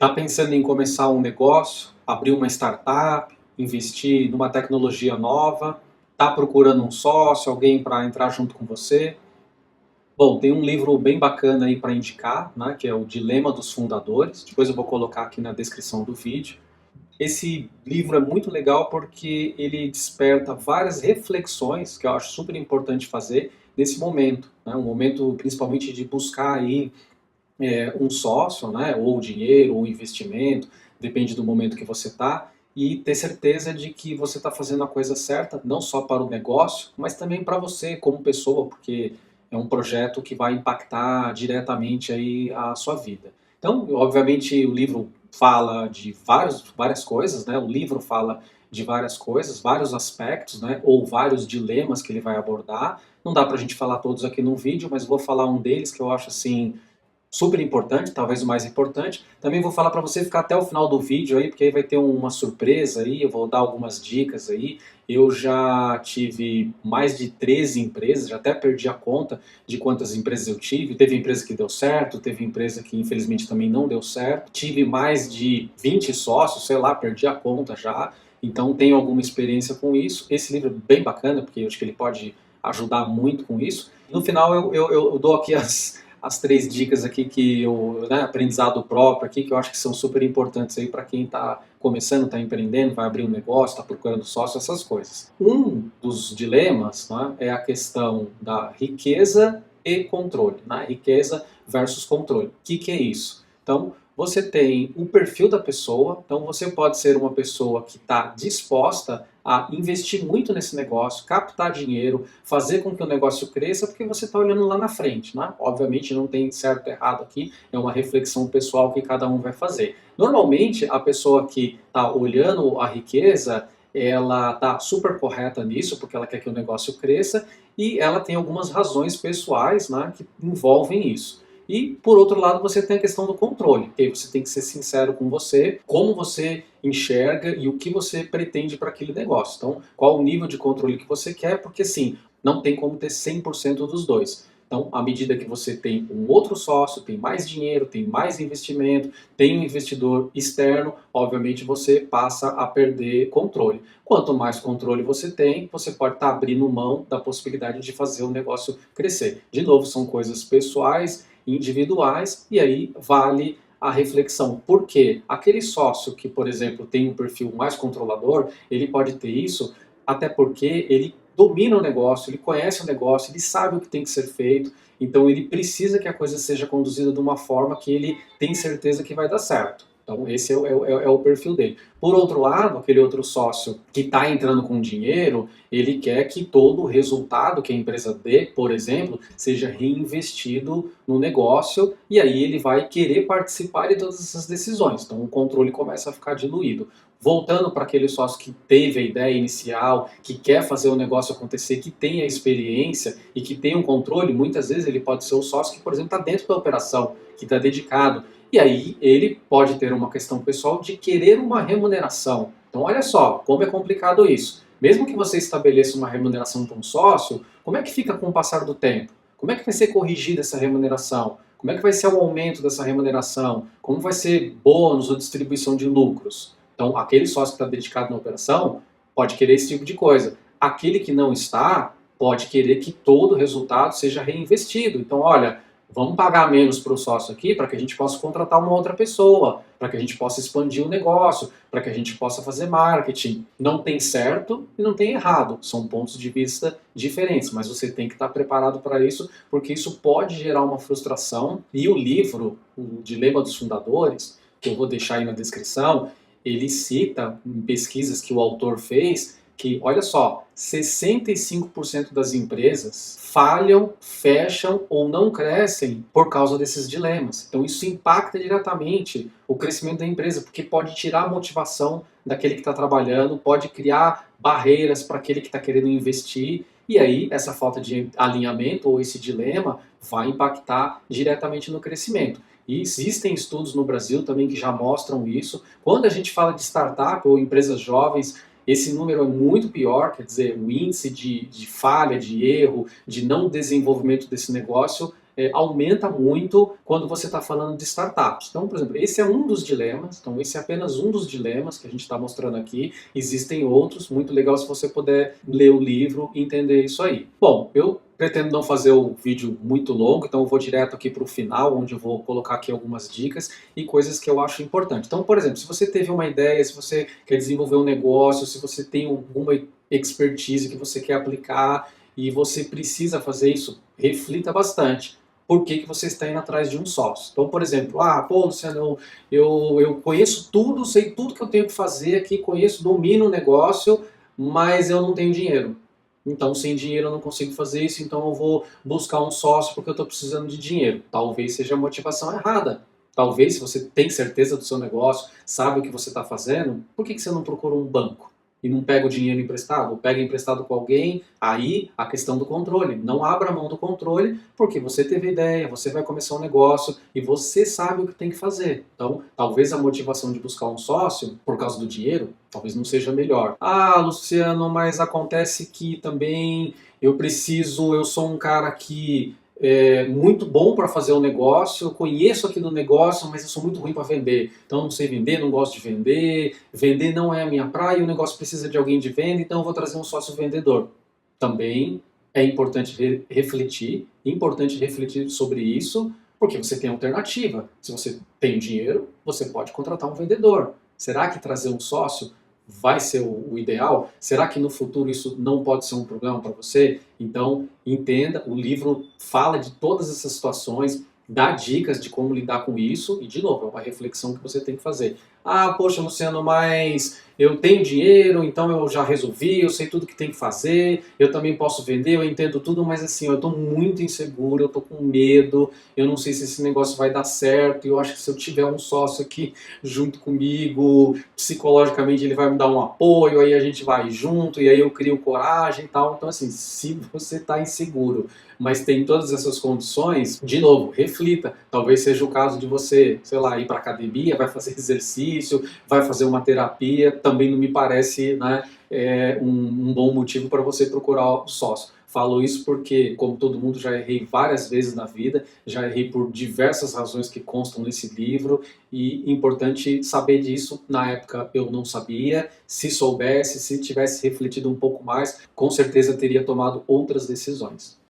Está pensando em começar um negócio, abrir uma startup, investir numa tecnologia nova? Está procurando um sócio, alguém para entrar junto com você? Bom, tem um livro bem bacana aí para indicar, né, que é o Dilema dos Fundadores. Depois eu vou colocar aqui na descrição do vídeo. Esse livro é muito legal porque ele desperta várias reflexões que eu acho super importante fazer nesse momento, né, um momento principalmente de buscar aí um sócio, né, ou dinheiro, ou investimento, depende do momento que você está, e ter certeza de que você está fazendo a coisa certa, não só para o negócio, mas também para você como pessoa, porque é um projeto que vai impactar diretamente aí a sua vida. Então, obviamente, o livro fala de várias coisas, né? O livro fala de várias coisas, vários aspectos, né? Ou vários dilemas que ele vai abordar. Não dá para a gente falar todos aqui no vídeo, mas vou falar um deles que eu acho assim super importante, talvez o mais importante. Também vou falar para você ficar até o final do vídeo aí, porque aí vai ter uma surpresa aí, eu vou dar algumas dicas aí. Eu já tive mais de 13 empresas, já até perdi a conta de quantas empresas eu tive. Teve empresa que deu certo, teve empresa que infelizmente também não deu certo. Tive mais de 20 sócios, sei lá, perdi a conta já. Então tenho alguma experiência com isso. Esse livro é bem bacana, porque eu acho que ele pode ajudar muito com isso. No final eu dou aqui as três dicas aqui que eu, né, aprendizado próprio aqui, que eu acho que são super importantes aí para quem está começando, está empreendendo, vai abrir um negócio, está procurando sócio, essas coisas. Um dos dilemas, né, é a questão da riqueza e controle, né? Riqueza versus controle. O que é isso? Então, você tem o perfil da pessoa, então você pode ser uma pessoa que está disposta a investir muito nesse negócio, captar dinheiro, fazer com que o negócio cresça, porque você está olhando lá na frente, né? Obviamente não tem certo e errado aqui, é uma reflexão pessoal que cada um vai fazer. Normalmente, a pessoa que está olhando a riqueza, ela está super correta nisso, porque ela quer que o negócio cresça, e ela tem algumas razões pessoais, né, que envolvem isso. E, por outro lado, você tem a questão do controle, que aí você tem que ser sincero com você, como você enxerga e o que você pretende para aquele negócio. Então, qual o nível de controle que você quer, porque sim, não tem como ter 100% dos dois. Então, à medida que você tem um outro sócio, tem mais dinheiro, tem mais investimento, tem um investidor externo, obviamente você passa a perder controle. Quanto mais controle você tem, você pode estar abrindo mão da possibilidade de fazer o negócio crescer. De novo, são coisas pessoais, individuais, e aí vale a reflexão. Por quê? Aquele sócio que, por exemplo, tem um perfil mais controlador, ele pode ter isso, até porque ele domina o negócio, ele conhece o negócio, ele sabe o que tem que ser feito, então ele precisa que a coisa seja conduzida de uma forma que ele tem certeza que vai dar certo. Então esse é o perfil dele. Por outro lado, aquele outro sócio que está entrando com dinheiro, ele quer que todo o resultado que a empresa dê, por exemplo, seja reinvestido no negócio, e aí ele vai querer participar de todas essas decisões. Então o controle começa a ficar diluído. Voltando para aquele sócio que teve a ideia inicial, que quer fazer o negócio acontecer, que tem a experiência e que tem um controle, muitas vezes ele pode ser o sócio que, por exemplo, está dentro da operação, que está dedicado. E aí ele pode ter uma questão pessoal de querer uma remuneração. Então olha só, como é complicado isso. Mesmo que você estabeleça uma remuneração para um sócio, como é que fica com o passar do tempo? Como é que vai ser corrigida essa remuneração? Como é que vai ser o aumento dessa remuneração? Como vai ser bônus ou distribuição de lucros? Então, aquele sócio que está dedicado na operação pode querer esse tipo de coisa. Aquele que não está pode querer que todo o resultado seja reinvestido. Então, olha, vamos pagar menos para o sócio aqui para que a gente possa contratar uma outra pessoa, para que a gente possa expandir o negócio, para que a gente possa fazer marketing. Não tem certo e não tem errado, são pontos de vista diferentes, mas você tem que estar preparado para isso, porque isso pode gerar uma frustração. E o livro, O Dilema dos Fundadores, que eu vou deixar aí na descrição, ele cita em pesquisas que o autor fez que, olha só, 65% das empresas falham, fecham ou não crescem por causa desses dilemas. Então isso impacta diretamente o crescimento da empresa, porque pode tirar a motivação daquele que está trabalhando, pode criar barreiras para aquele que está querendo investir, e aí essa falta de alinhamento ou esse dilema vai impactar diretamente no crescimento. E existem estudos no Brasil também que já mostram isso. Quando a gente fala de startup ou empresas jovens, esse número é muito pior, quer dizer, o índice de falha, de erro, de não desenvolvimento desse negócio aumenta muito quando você está falando de startups. Então, por exemplo, esse é um dos dilemas, então esse é apenas um dos dilemas que a gente está mostrando aqui, existem outros, muito legal se você puder ler o livro e entender isso aí. Bom, eu pretendo não fazer o vídeo muito longo, então eu vou direto aqui para o final, onde eu vou colocar aqui algumas dicas e coisas que eu acho importante. Então, por exemplo, se você teve uma ideia, se você quer desenvolver um negócio, se você tem alguma expertise que você quer aplicar e você precisa fazer isso, reflita bastante. Por que você está indo atrás de um sócio? Então, por exemplo, pô, Luciano, eu conheço tudo, sei tudo que eu tenho que fazer aqui, conheço, domino o negócio, mas eu não tenho dinheiro. Então, sem dinheiro eu não consigo fazer isso, então eu vou buscar um sócio porque eu estou precisando de dinheiro. Talvez seja a motivação errada. Talvez, se você tem certeza do seu negócio, sabe o que você está fazendo, por que você não procura um banco? E não pega o dinheiro emprestado? Ou pega emprestado com alguém, aí a questão do controle. Não abra mão do controle, porque você teve ideia, você vai começar um negócio e você sabe o que tem que fazer. Então, talvez a motivação de buscar um sócio, por causa do dinheiro, talvez não seja melhor. Luciano, mas acontece que também eu sou um cara que muito bom para fazer o negócio, eu conheço aqui do negócio, mas eu sou muito ruim para vender. Então eu não sei vender, não gosto de vender, vender não é a minha praia, o negócio precisa de alguém de venda, então eu vou trazer um sócio vendedor. Também é importante refletir sobre isso, porque você tem alternativa. Se você tem dinheiro, você pode contratar um vendedor. Será que trazer um sócio vai ser o ideal? Será que no futuro isso não pode ser um problema para você? Então, entenda, o livro fala de todas essas situações, dá dicas de como lidar com isso, e de novo, é uma reflexão que você tem que fazer. Poxa, Luciano, mas eu tenho dinheiro, então eu já resolvi, eu sei tudo que tem que fazer, eu também posso vender, eu entendo tudo, mas assim, eu estou muito inseguro, eu estou com medo, eu não sei se esse negócio vai dar certo, e eu acho que se eu tiver um sócio aqui junto comigo, psicologicamente ele vai me dar um apoio, aí a gente vai junto, e aí eu crio coragem e tal. Então assim, se você está inseguro, mas tem todas essas condições, de novo, reflita. Talvez seja o caso de você, sei lá, ir para academia, vai fazer exercício, vai fazer uma terapia, também não me parece, né, um bom motivo para você procurar o sócio. Falo isso porque, como todo mundo, já errei várias vezes na vida, já errei por diversas razões que constam nesse livro, e importante saber disso. Na época eu não sabia, se soubesse, se tivesse refletido um pouco mais, com certeza teria tomado outras decisões.